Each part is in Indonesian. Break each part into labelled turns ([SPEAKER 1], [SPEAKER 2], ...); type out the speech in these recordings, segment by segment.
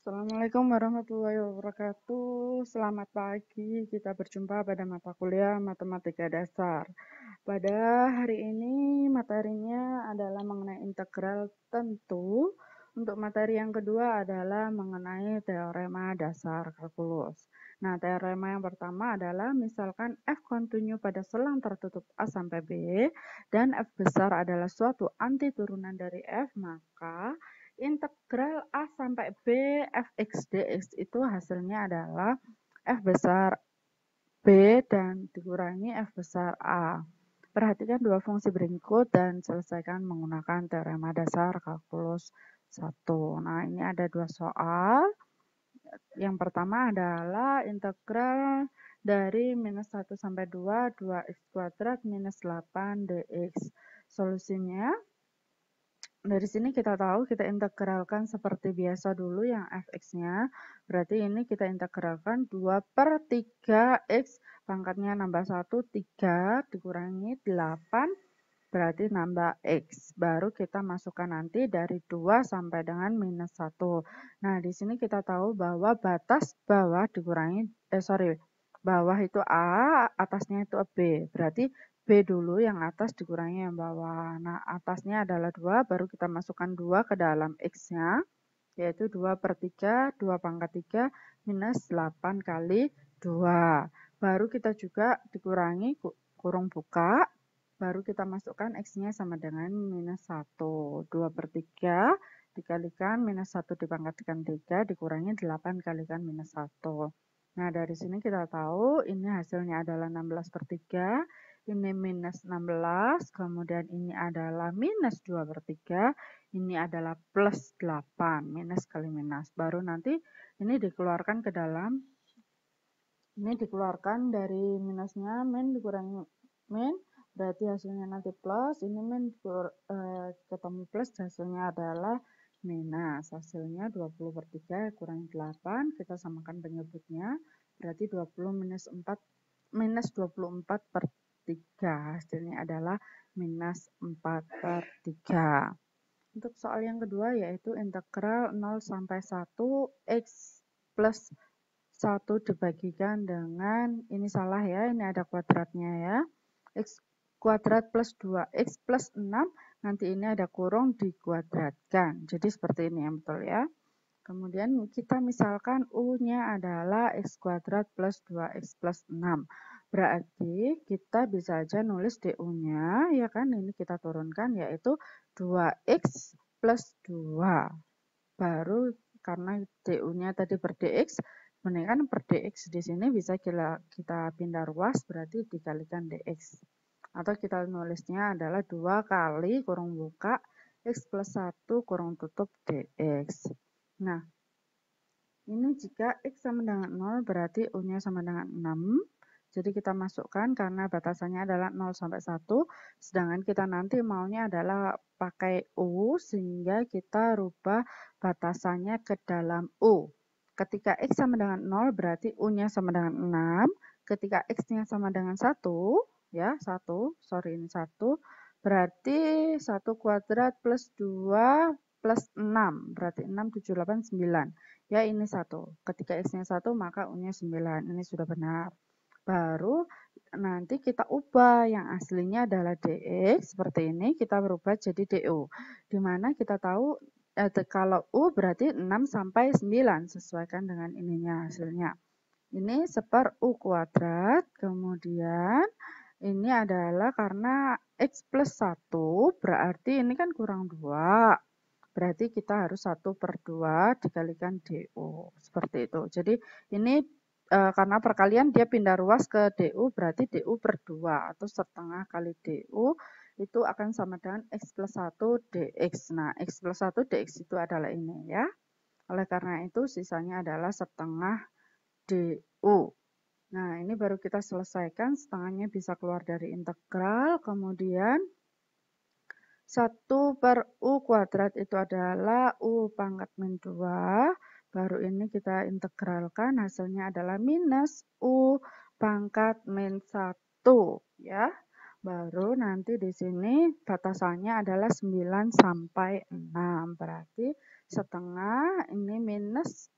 [SPEAKER 1] Assalamualaikum warahmatullahi wabarakatuh. Selamat pagi, kita berjumpa pada mata kuliah Matematika Dasar. Pada hari ini materinya adalah mengenai integral tentu. Untuk materi yang kedua adalah mengenai teorema dasar kalkulus. Nah, teorema yang pertama adalah misalkan f kontinu pada selang tertutup A sampai B dan f besar adalah suatu antiturunan dari f, maka integral A sampai B fx dx itu hasilnya adalah f besar B dan dikurangi f besar A. Perhatikan dua fungsi berikut dan selesaikan menggunakan teorema dasar kalkulus 1. Nah, ini ada dua soal. Yang pertama adalah integral dari minus 1 sampai 2, 2x kuadrat minus 8 dx. Solusinya, dari sini kita tahu kita integralkan seperti biasa dulu yang fx-nya. Berarti ini kita integralkan 2/3x pangkatnya nambah 1, 3 dikurangi 8 berarti nambah x. Baru kita masukkan nanti dari 2 sampai dengan minus 1. Nah, di sini kita tahu bahwa batas bawah dikurangi, bawah itu A, atasnya itu B. Berarti B dulu yang atas dikurangi yang bawah. Nah, atasnya adalah 2, baru kita masukkan 2 ke dalam x-nya, yaitu 2/3, 2 pangkat 3, minus 8 kali 2. Baru kita juga dikurangi kurung buka, baru kita masukkan x-nya sama dengan minus 1. 2/3 dikalikan minus 1 dipangkatkan 3 dikurangi 8 kalikan minus 1. Nah, dari sini kita tahu ini hasilnya adalah 16/3, ini minus 16, kemudian ini adalah minus 2/3, ini adalah plus 8, minus kali minus. Baru nanti ini dikeluarkan ke dalam, ini dikeluarkan dari minusnya, min dikurangi min, berarti hasilnya nanti plus, ini min ketemu plus, hasilnya /, hasilnya 20/3 kurangi 8, kita samakan penyebutnya, berarti 20 minus 4, minus 24/3, hasilnya adalah minus 4/3. Untuk soal yang kedua yaitu integral 0 sampai 1 x plus 1 dibagikan dengan, ini salah ya, ini ada kuadratnya ya, x kuadrat plus 2x plus 6, nanti ini ada kurung dikuadratkan. Jadi seperti ini yang betul ya. Kemudian kita misalkan U-nya adalah x kuadrat plus 2x plus 6. Berarti kita bisa aja nulis DU-nya, ya kan, ini kita turunkan yaitu 2x plus 2. Baru karena DU-nya tadi per dx, kan per dx di sini bisa kita pindah ruas, berarti dikalikan dx. Atau kita nulisnya adalah 2 kali kurung buka x plus 1 kurung tutup dx. Nah, ini jika x sama dengan 0 berarti U-nya sama dengan 6. Jadi kita masukkan karena batasannya adalah 0 sampai 1. Sedangkan kita nanti maunya adalah pakai U sehingga kita rubah batasannya ke dalam U. Ketika x sama dengan 0 berarti U-nya sama dengan 6. Ketika x-nya sama dengan 1, ya, 1, ini 1, berarti 1 kuadrat plus 2 plus 6, berarti 6, 7, 8, 9. Ya, ini 1. Ketika x-nya 1, maka U-nya 9. Ini sudah benar. Baru nanti kita ubah yang aslinya adalah dx, seperti ini, kita berubah jadi du. Dimana kita tahu kalau U berarti 6 sampai 9, sesuaikan dengan ininya hasilnya. Ini seper U kuadrat, kemudian ini adalah karena x plus 1, berarti ini kan kurang 2. Berarti kita harus 1/2 dikalikan du, seperti itu. Jadi ini karena perkalian dia pindah ruas ke du, berarti du/2 atau setengah kali du itu akan sama dengan x plus 1 dx. Nah, x plus 1 dx itu adalah ini ya. Oleh karena itu sisanya adalah setengah du. Nah, ini baru kita selesaikan, setengahnya bisa keluar dari integral, kemudian 1/U kuadrat itu adalah U pangkat min 2, baru ini kita integralkan, hasilnya adalah minus U pangkat min 1, ya. Baru nanti di sini batasannya adalah 9 sampai 6, berarti setengah ini minus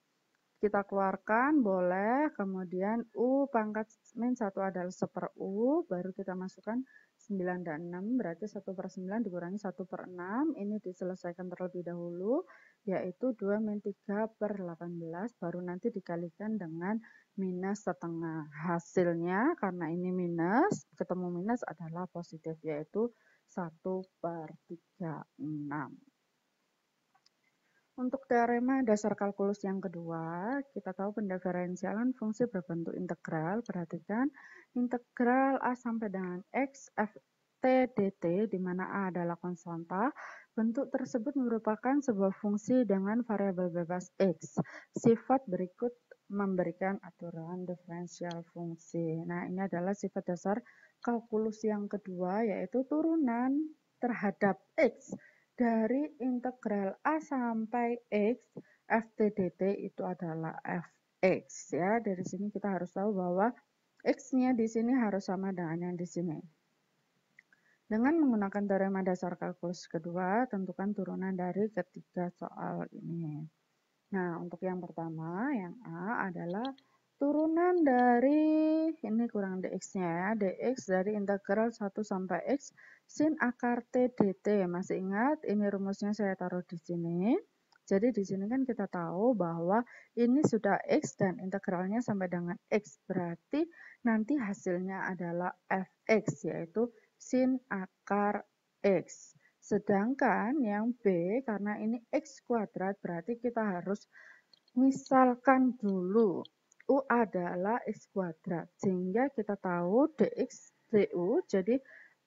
[SPEAKER 1] kita keluarkan boleh, kemudian U pangkat min 1 adalah 1/, baru kita masukkan 9 dan 6, berarti 1/9 dikurangi 1/6, ini diselesaikan terlebih dahulu, yaitu 2 min 3/18, baru nanti dikalikan dengan minus setengah. Hasilnya, karena ini minus, ketemu minus adalah positif, yaitu 1/36. Untuk teorema dasar kalkulus yang kedua, kita tahu pendiferensialan fungsi berbentuk integral. Perhatikan, integral A sampai dengan X f t dt, di mana A adalah konstanta. Bentuk tersebut merupakan sebuah fungsi dengan variabel bebas X. Sifat berikut memberikan aturan diferensial fungsi. Nah, ini adalah sifat dasar kalkulus yang kedua, yaitu turunan terhadap X dari integral A sampai X, ft dt itu adalah fx ya. Dari sini kita harus tahu bahwa x-nya di sini harus sama dengan yang di sini. Dengan menggunakan teorema dasar kalkulus kedua, tentukan turunan dari ketiga soal ini. Nah, untuk yang pertama, yang A adalah turunan dari, ini kurang dx-nya ya, dx dari integral 1 sampai x sin akar t dt. Masih ingat, ini rumusnya saya taruh di sini. Jadi di sini kan kita tahu bahwa ini sudah x dan integralnya sampai dengan x. Berarti nanti hasilnya adalah fx, yaitu sin akar x. Sedangkan yang B, karena ini X kuadrat, berarti kita harus misalkan dulu U adalah X kuadrat. Sehingga kita tahu dx du, jadi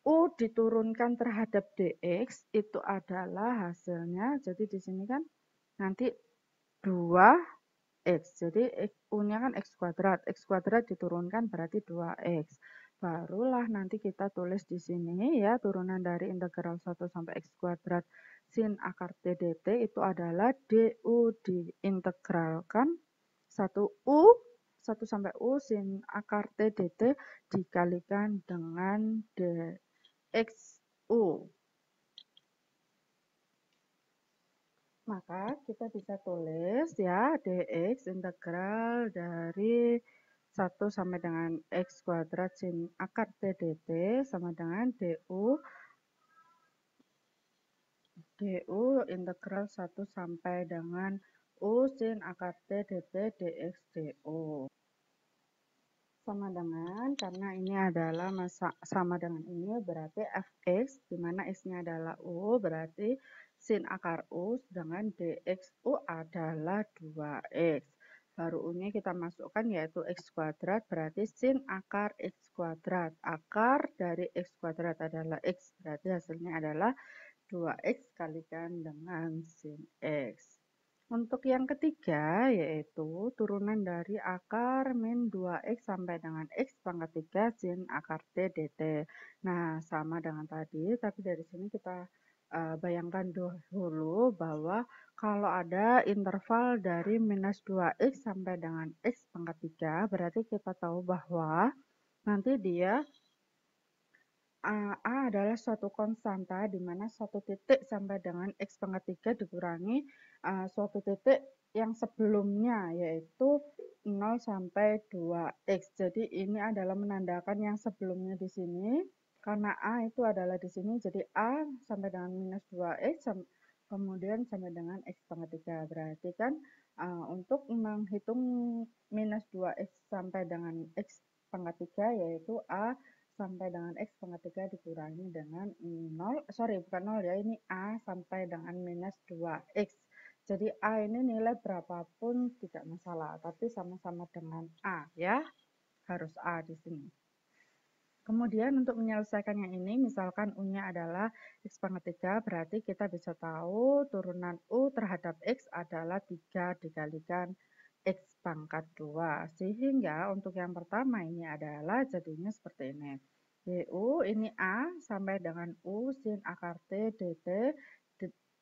[SPEAKER 1] U diturunkan terhadap dx, itu adalah hasilnya. Jadi di sini kan nanti 2x. Jadi U-nya kan X kuadrat diturunkan berarti 2x. Barulah nanti kita tulis di sini ya, turunan dari integral 1 sampai x kuadrat sin akar t dt itu adalah du diintegralkan 1 sampai u sin akar t dt dikalikan dengan dxu. Maka kita bisa tulis ya, dx integral dari 1 sampai dengan x kuadrat sin akar t dt sama dengan du integral 1 sampai dengan u sin akar t dt dx du. Sama dengan, karena ini adalah sama dengan ini, berarti fx, di mana x-nya adalah u, berarti sin akar u, sedangkan dxu adalah 2x. Baru u-nya kita masukkan yaitu x kuadrat, berarti sin akar x kuadrat. Akar dari x kuadrat adalah x, berarti hasilnya adalah 2x kalikan dengan sin x. Untuk yang ketiga, yaitu turunan dari akar min 2x sampai dengan x pangkat 3 sin akar t dt. Nah, sama dengan tadi, tapi dari sini kita bayangkan dulu bahwa kalau ada interval dari minus 2x sampai dengan x pangkat 3, berarti kita tahu bahwa nanti dia A adalah suatu konstanta di mana suatu titik sampai dengan x pangkat 3 dikurangi suatu titik yang sebelumnya, yaitu 0 sampai 2x. Jadi ini adalah menandakan yang sebelumnya di sini. Karena A itu adalah di sini, jadi A sampai dengan minus 2x, kemudian sampai dengan x pangkat 3. Berarti kan untuk menghitung minus 2x sampai dengan x pangkat 3, yaitu A sampai dengan x pangkat 3 dikurangi dengan 0, sorry bukan 0 ya, ini A sampai dengan minus 2x. Jadi A ini nilai berapapun tidak masalah, tapi sama-sama dengan A ya, harus A di sini. Kemudian untuk menyelesaikan yang ini, misalkan U-nya adalah x pangkat 3, berarti kita bisa tahu turunan U terhadap x adalah 3 dikalikan x pangkat 2. Sehingga untuk yang pertama ini adalah jadinya seperti ini. Du ini A sampai dengan U sin akar T dt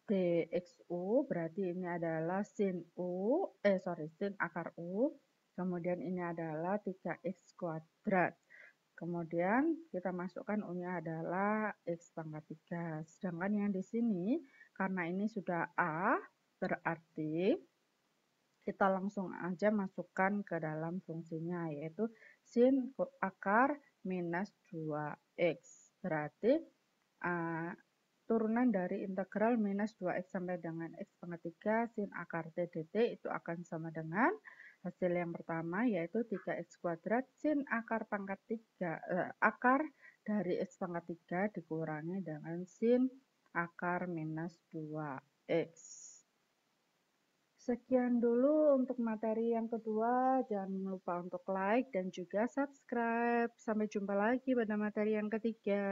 [SPEAKER 1] dxu, berarti ini adalah sin akar U. Kemudian ini adalah 3x kuadrat. Kemudian kita masukkan U-nya adalah x pangkat 3. Sedangkan yang di sini, karena ini sudah A, berarti kita langsung aja masukkan ke dalam fungsinya, yaitu sin akar minus 2x. Berarti turunan dari integral minus 2x sampai dengan x pangkat 3 sin akar t dt itu akan sama dengan hasil yang pertama, yaitu 3x kuadrat sin akar pangkat 3 akar dari x pangkat 3 dikurangi dengan sin akar minus 2x. Sekian dulu untuk materi yang kedua. Jangan lupa untuk like dan juga subscribe. Sampai jumpa lagi pada materi yang ketiga.